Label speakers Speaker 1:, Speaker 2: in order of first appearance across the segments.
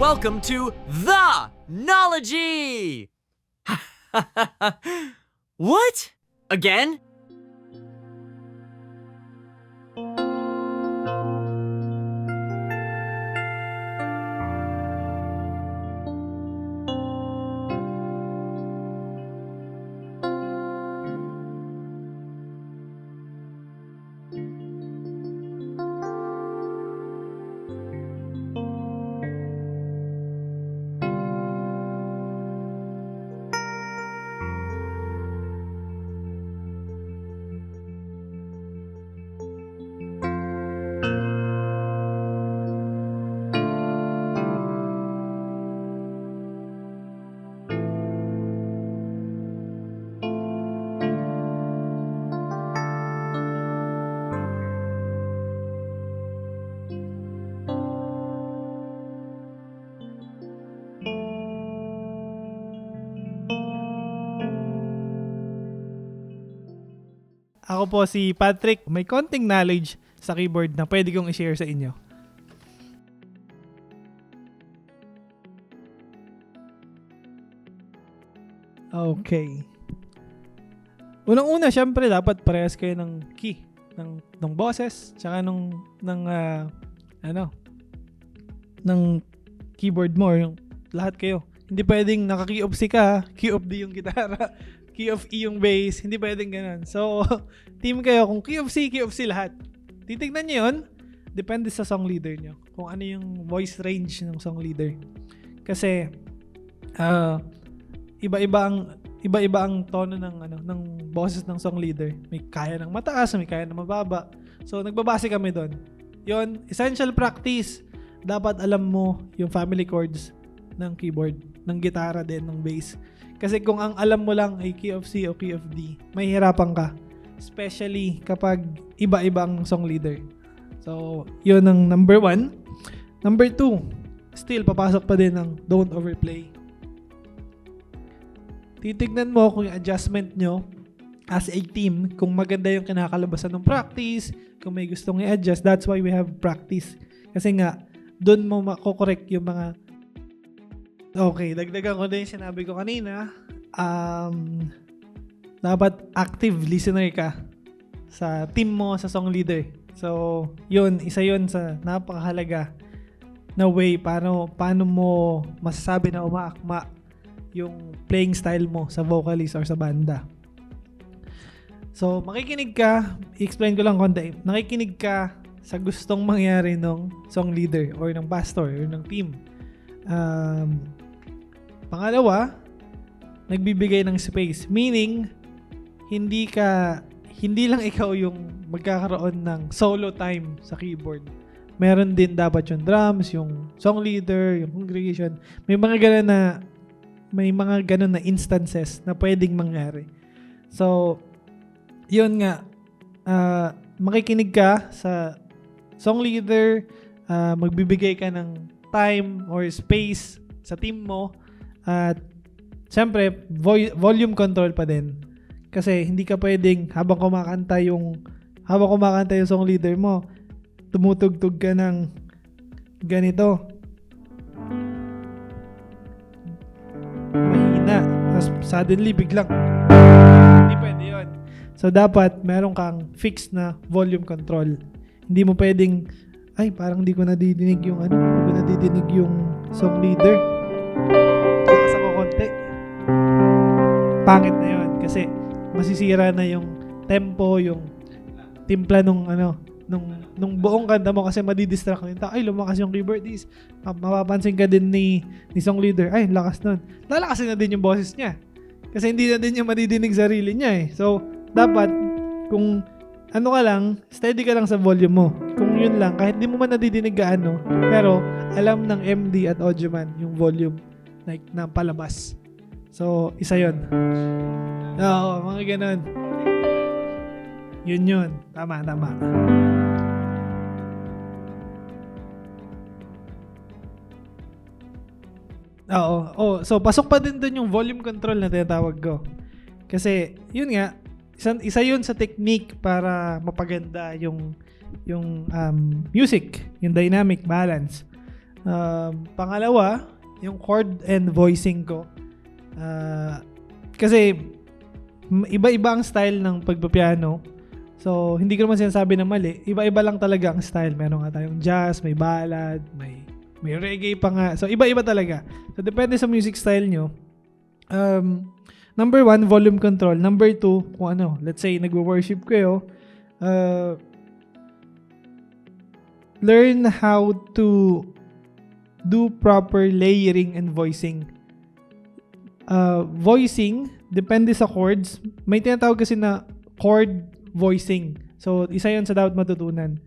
Speaker 1: Welcome to the Knology! What? Again?
Speaker 2: Ako po si Patrick. May konting knowledge sa keyboard na pwede kong i-share sa inyo. Okay. Unang-una, syempre, dapat parehas kayo ng key. Ng boses, tsaka ng keyboard mo. Yung lahat kayo. Hindi pwedeng naka-key of C ka, key of D yung gitara, key of E yung bass. Hindi pwedeng ganun. So, team kayo. Kung key of C lahat. Titignan nyo yun. Depende sa song leader nyo. Kung ano yung voice range ng song leader. Kasi, iba-iba ang tono ng boses ng song leader. May kaya ng mataas, may kaya ng mababa. So, nagbabase kami doon. Yun, essential practice. Dapat alam mo yung family chords ng keyboard, ng gitara din, ng bass. Kasi kung ang alam mo lang ay key of C o key of D, mahihirapan ka. Especially kapag iba-iba ang song leader. So, yun ang number 1. Number 2, still papasok pa din ng don't overplay. Titignan mo kung yung adjustment nyo as a team, kung maganda yung kinakalabasan ng practice, kung may gustong i-adjust. That's why we have practice. Kasi nga, doon mo makokorek yung mga... Okay, dagdagan ko din yung sinabi ko kanina. Dapat active listener ka sa team mo, sa song leader. So, yun, isa yun sa napakahalaga na way paano mo masasabi na umaakma yung playing style mo sa vocalist or sa banda. So, makikinig ka, i-explain ko lang konti. Nakikinig ka sa gustong mangyari ng song leader or ng pastor or ng team. Pangalawa, nagbibigay ng space. Meaning, hindi lang ikaw yung magkakaroon ng solo time sa keyboard. Meron din dapat yung drums, yung song leader, yung congregation. May mga ganun na instances na pwedeng mangyari. So, yun nga, makikinig ka sa song leader, magbibigay ka ng time or space sa team mo, at syempre, volume control pa din. Kasi hindi ka pwedeng habang kumakanta yung song leader mo, tumutugtog ka ng ganito. Mahina. Tapos suddenly, biglang hindi pwede yun. So, dapat meron kang fixed na volume control. Hindi mo pwedeng, parang hindi ko nadidinig yung song leader. Lakas ako konti. Pangit na yun. Kasi, masisira na yung tempo, yung timpla nung buong kanta mo kasi madidistract yung tao. Lumakas yung keyboard. Mapapansin ka din ni song leader. Lakas nun. Lalakasin na din yung boses niya. Kasi hindi na din yung madidinig sarili niya eh. So, dapat, kung ka lang, steady ka lang sa volume mo. Kung yun lang, kahit di mo man nadidinig gaano, pero alam ng MD at audioman yung volume na palabas. So, isa yun. Oo, mga ganun. Yun. Tama. Oo. So, pasok pa din dun yung volume control na tinatawag ko. Kasi, yun nga, isa yun sa technique para mapaganda yung music, yung dynamic balance. Pangalawa, yung chord and voicing ko. Kasi iba-iba ang style ng pagpapiano. So, hindi ko naman sinasabi na mali. Iba-iba lang talaga ang style. Meron nga tayong jazz, may ballad, may reggae pa nga. So, iba-iba talaga. So, depende sa music style nyo. Number 1, volume control. Number 2, kung ano, let's say, nagwo-worship kayo, learn how to do proper layering and voicing. Voicing, depende sa chords. May tinatawag kasi na chord voicing. So, isa yun sa dapat matutunan.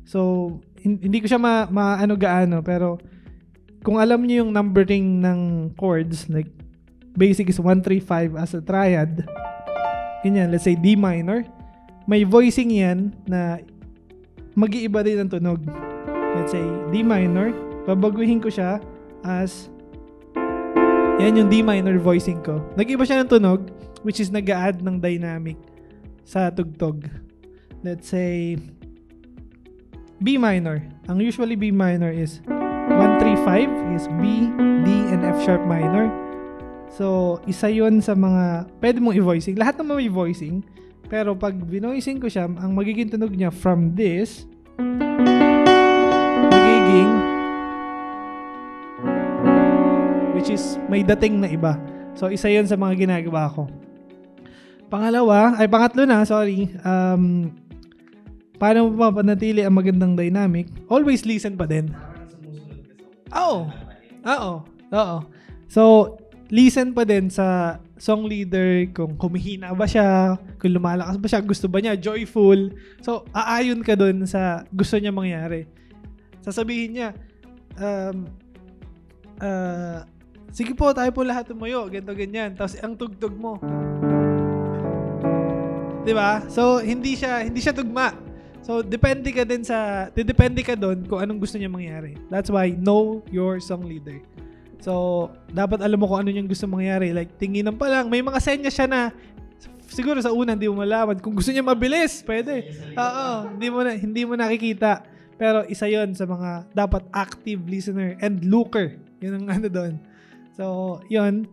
Speaker 2: So, hindi ko siya maano gaano, pero kung alam niyo yung numbering ng chords, like, basic is 1, 3, 5 as a triad, ganyan, let's say D minor, may voicing yan na mag-iiba din ang tunog. Let's say D minor, babaguhin ko siya as, yan yung D minor voicing ko. Nag-iba siya ng tunog, which is nag-a-add ng dynamic sa tugtog. Let's say B minor. Ang usually B minor is 1, 3, 5 is B, D, and F sharp minor. So, isa yun sa mga pwede mong i-voicing. Lahat naman may voicing. Pero pag binoicing ko siya, ang magiging tunog niya from this, magiging, which is may dating na iba. So, isa yun sa mga ginagawa ko. Pangatlo na, sorry. Paano mo mapanatili ang magandang dynamic? Always listen pa din. Oo. So, listen pa din sa song leader kung kumihina ba siya, kung lumalakas ba siya, gusto ba niya, joyful. So, aayon ka dun sa gusto niya mangyari. Sasabihin niya, sige po, tayo po lahat tumayo, ganito, ganyan. Tapos, ang tugtog mo. Diba? So, hindi siya tugma. So, depende ka doon kung anong gusto niya mangyari. That's why, know your song leader. So, dapat alam mo kung ano yung gusto mangyari. Like, tinginan pa lang. May mga senyas siya na siguro sa una hindi mo malaman. Kung gusto niya mabilis, pwede. Oo, hindi mo nakikita. Pero isa yon sa mga dapat active listener and looker. Yun ang ano doon. So, yun.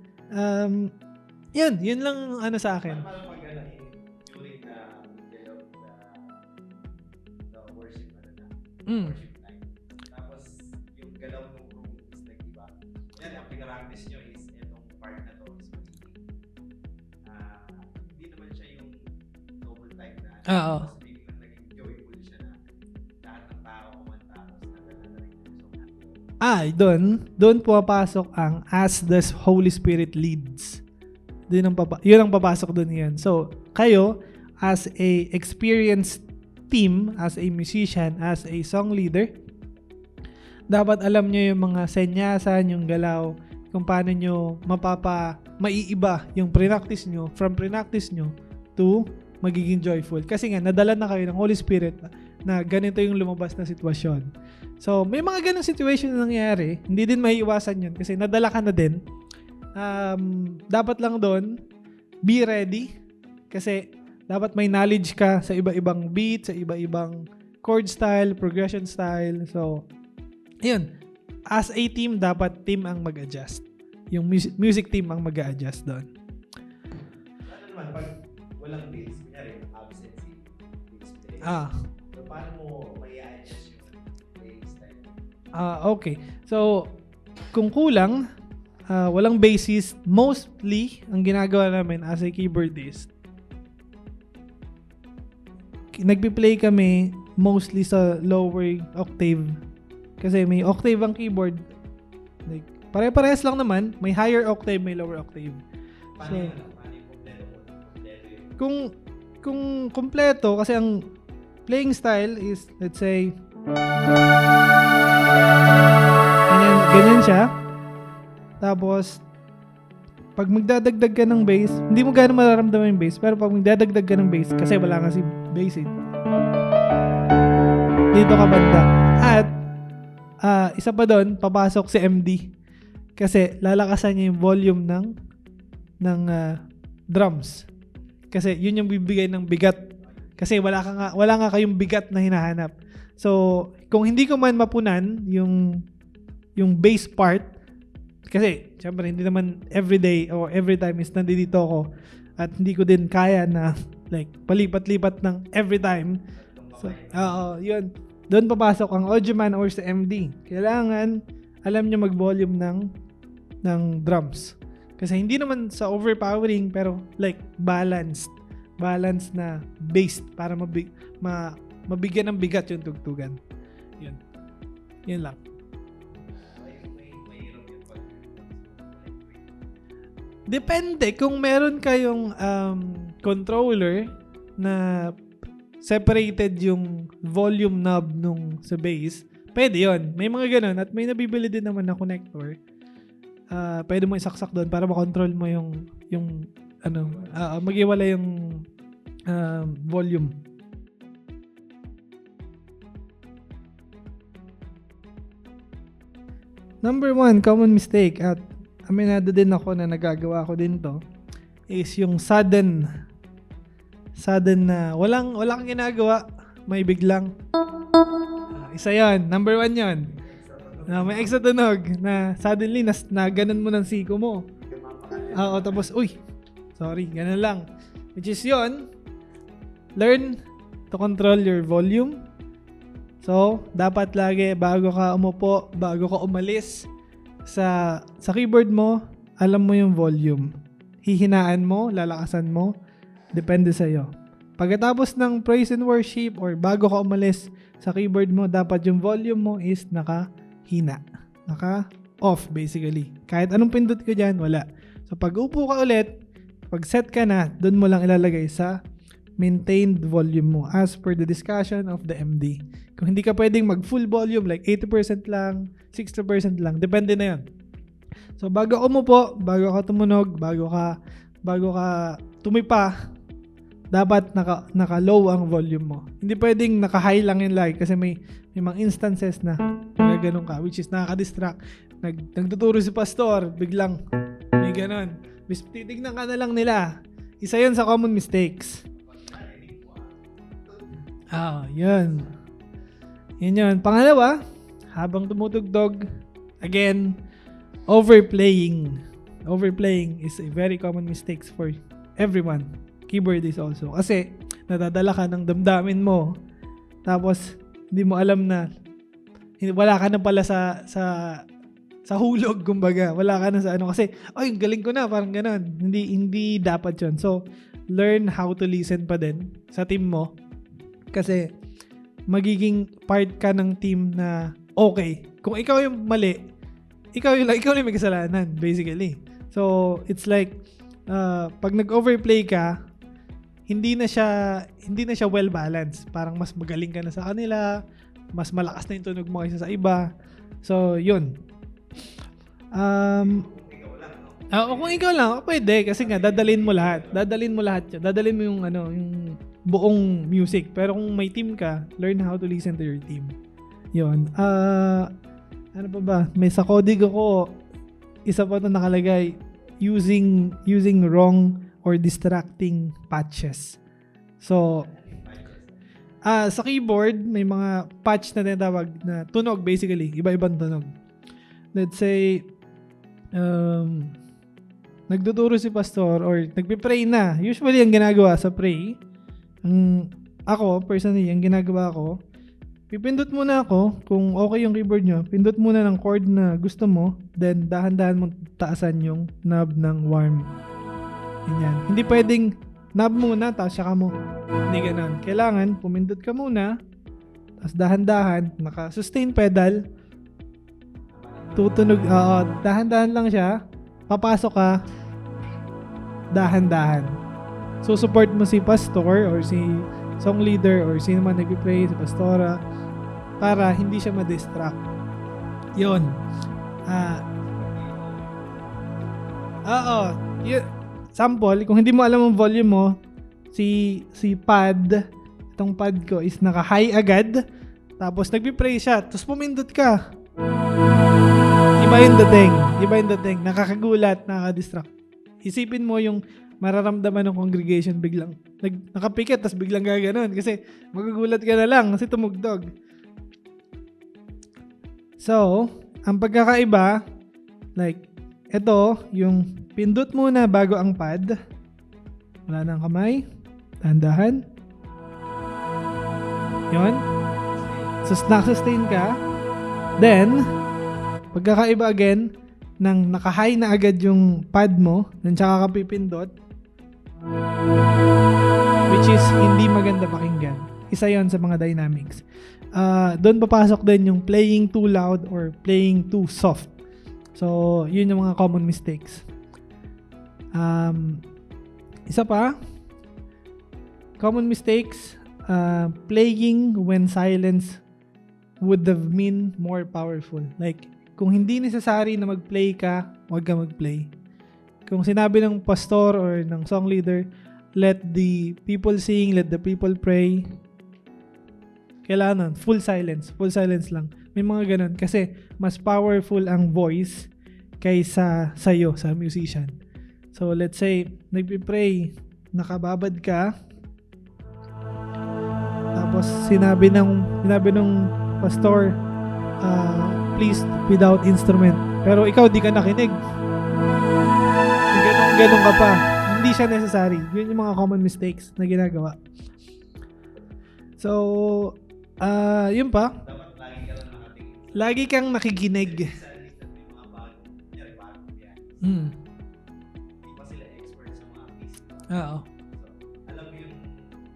Speaker 2: Yun lang ano sa akin.
Speaker 3: Worship night. Tapos, yung galaw ng room is nag-iba. Yan, ang pinaractice nyo is itong part na to is hindi naman siya yung double time na
Speaker 2: Oo.
Speaker 3: speaking na naging joyful siya na lahat ng tao kumanta tapos nagdala na rin yung song.
Speaker 2: Doon pumapasok ang as the Holy Spirit leads. Yun ang papasok doon yan. So, kayo, as a experienced team, as a musician, as a song leader, dapat alam nyo yung mga senyasan, yung galaw, kung paano nyo maiiba yung pre-practice nyo, from pre-practice nyo to magiging joyful. Kasi nga, nadala na kayo ng Holy Spirit na ganito yung lumabas na sitwasyon. So, may mga ganong situation na nangyari. Hindi din maiiwasan yun kasi nadala ka na din. Dapat lang doon, be ready. Kasi dapat may knowledge ka sa iba-ibang beat, sa iba-ibang chord style, progression style. So, yun. As a team, dapat team ang mag-adjust. Yung music team ang mag-adjust doon.
Speaker 3: Ano naman, pag walang bass, kunyari, absent si bass player. So, paano mo mai-adjust yung playing style?
Speaker 2: Okay. So, kung kulang, walang bassist, mostly, ang ginagawa namin as a keyboardist, nagpi-play kami mostly sa lower octave. Kasi may octave ang keyboard. Like, pare-parehas lang naman. May higher octave, may lower octave.
Speaker 3: Paano yung kompleto mo?
Speaker 2: Kung kompleto, kasi ang playing style is, let's say, ganyan siya. Tapos, pag magdadagdag ka ng bass, hindi mo gano'ng mararamdaman yung bass, pero pag magdadagdag ka ng bass, kasi wala nga si bass dito ka banda. At, isa pa doon, papasok si MD. Kasi lalakasan niya yung volume ng drums. Kasi yun yung bibigay ng bigat. Kasi wala nga kayong bigat na hinahanap. So, kung hindi ko man mapunan yung yung bass part. Kasi, syempre, hindi naman everyday or every time is nandito ako at hindi ko din kaya na like palipat-lipat ng every time. So, yun. Doon papasok ang audio man or sa MD. Kailangan alam niya mag-volume ng drums. Kasi hindi naman sa overpowering pero like balanced na bass para mabigyan ng bigat yung tugtugan. Yun. Yun lang. Depende kung meron kayong controller na separated yung volume knob nung sa bass, pwede yun. May mga ganun at may nabibili din naman na connector. Pwede mo isaksak doon para makontrol mo yung mag-iwala yung volume. Number 1 common mistake at aminado din ako na nagagawa ko din to is yung sudden na walang kang ginagawa, may biglang isa yan, number 1 yon. May extra tunog na suddenly na ganun mo ng siko mo. Tapos sorry, ganun lang. Which is yon, learn to control your volume. So, dapat lagi bago ka umupo, bago ka umalis sa keyboard mo, alam mo yung volume. Hihinaan mo, lalakasan mo, depende sa iyo. Pagkatapos ng praise and worship or bago ka umalis sa keyboard mo, dapat yung volume mo is naka-hina. Naka-off basically. Kahit anong pindot ko dyan, wala. So, pag upo ka ulit, pag set ka na, dun mo lang ilalagay sa maintained volume mo as per the discussion of the MD. Kung hindi ka pwedeng mag full volume like 80% lang, 60% lang, depende na 'yon. So bago ka umupo, bago ka tumunog, bago ka tumipa, dapat naka-low ang volume mo. Hindi pwedeng naka-high lang yun lagi kasi may mga instances na ganun ka which is nakaka-distract. Nagtuturo si pastor, biglang may ganun. Titignan ka na lang nila. Isa 'yon sa common mistakes. Yun. Yun. Pangalawa, habang tumutugtog, again, overplaying. Overplaying is a very common mistake for everyone. Keyboardist also. Kasi, nadadala ka ng damdamin mo. Tapos, hindi mo alam na wala ka na pala sa hulog, kumbaga. Wala ka na sa ano. Kasi, galing ko na, parang ganun. Hindi dapat yun. So, learn how to listen pa din sa team mo. Kasi magiging part ka ng team na okay. Kung ikaw yung mali, ikaw yung may kasalanan basically. So it's like pag nag-overplay ka, hindi na siya well balanced. Parang mas magaling ka na sa kanila, mas malakas na yung tunog mo kaysa sa iba. So yun. Kung ikaw lang, pwede kasi nga dadalhin mo lahat. Dadalhin mo yung yung buong music. Pero kung may team ka, learn how to listen to your team. Yun. Ano pa ba? May sa coding ako, isa pa ito nakalagay, using wrong or distracting patches. So, sa keyboard, may mga patch na tinatawag na tunog basically. Iba-ibang tunog. Let's say, nagtuturo si pastor or nagpipray na. Usually, ang ginagawa sa pray, ako, personally, ang ginagawa ko, pipindot muna ako, kung okay yung keyboard nyo, pindot muna ng chord na gusto mo, then dahan-dahan mo taasan yung knob ng warm. Ganyan. Hindi pwedeng knob muna, tapos saka mo. Hindi ganun. Kailangan, pumindot ka muna, tapos dahan-dahan, naka-sustain pedal, tutunog, dahan-dahan lang siya, papasok ka, dahan-dahan. So, support mo si pastor or si song leader or sino man nag-pray, si pastora, para hindi siya ma-distract. Yun. Sample, kung hindi mo alam ang volume mo, si pad, itong pad ko is naka-high agad, tapos nagpipray siya, tapos pumindot ka. Iba yung dating. Nakakagulat, nakaka-distract. Isipin mo yung mararamdaman ng congregation biglang nakapikit tapos biglang gaganon kasi magugulat ka na lang kasi tumugtog. So, ang pagkakaiba, like, ito, yung pindot muna bago ang pad. Wala nang kamay. Dahan-dahan. Yun. So, nakasustain ka. Then, pagkakaiba again, nang naka-high na agad yung pad mo, nang tsaka ka pipindot, which is hindi maganda pakinggan. Isa yon sa mga dynamics. Doon papasok din yung playing too loud or playing too soft. So, yun yung mga common mistakes. Isa pa, common mistakes, playing when silence would have been more powerful. Like, kung hindi necessary na mag-play ka, huwag ka mag-play. Kung sinabi ng pastor or ng song leader, let the people sing, let the people pray, kailangan full silence lang. May mga ganun kasi mas powerful ang voice kaysa sa'yo, sa musician. So let's say nagpi-pray, nakababad ka, tapos sinabi ng pastor, please without instrument, pero ikaw di ka nakinig, ganun ka pa, hindi siya necessary. Yun yung mga common mistakes na ginagawa. So yun pa,
Speaker 3: Dapat lagi ka lang nakatingin.
Speaker 2: lagi kang nakikinig.
Speaker 3: Sa lista may mga bagong, kunyari bagong pianist. Hindi pa sila expert sa mga keys.
Speaker 2: Oo.
Speaker 3: So, alam mo yung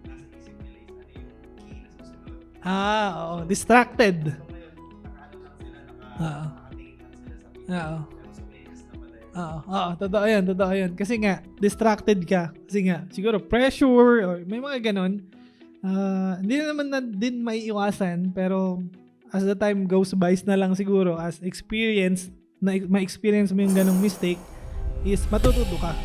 Speaker 3: nasa isip nila is ano yung key na susunod.
Speaker 2: Oo. Distracted.
Speaker 3: So ngayon, nakaano lang sila,
Speaker 2: Oo.
Speaker 3: nakatingin lang sila sa piano.
Speaker 2: Oo.
Speaker 3: Pero sa playlist na pala yun.
Speaker 2: Oo. Totoo yan. Kasi nga, distracted ka. Kasi nga, siguro pressure or may mga ganon. Hindi na naman na din maiiwasan, pero as the time goes by na lang siguro, as experience, na ma-experience mo yung ganong mistake, is matututo ka.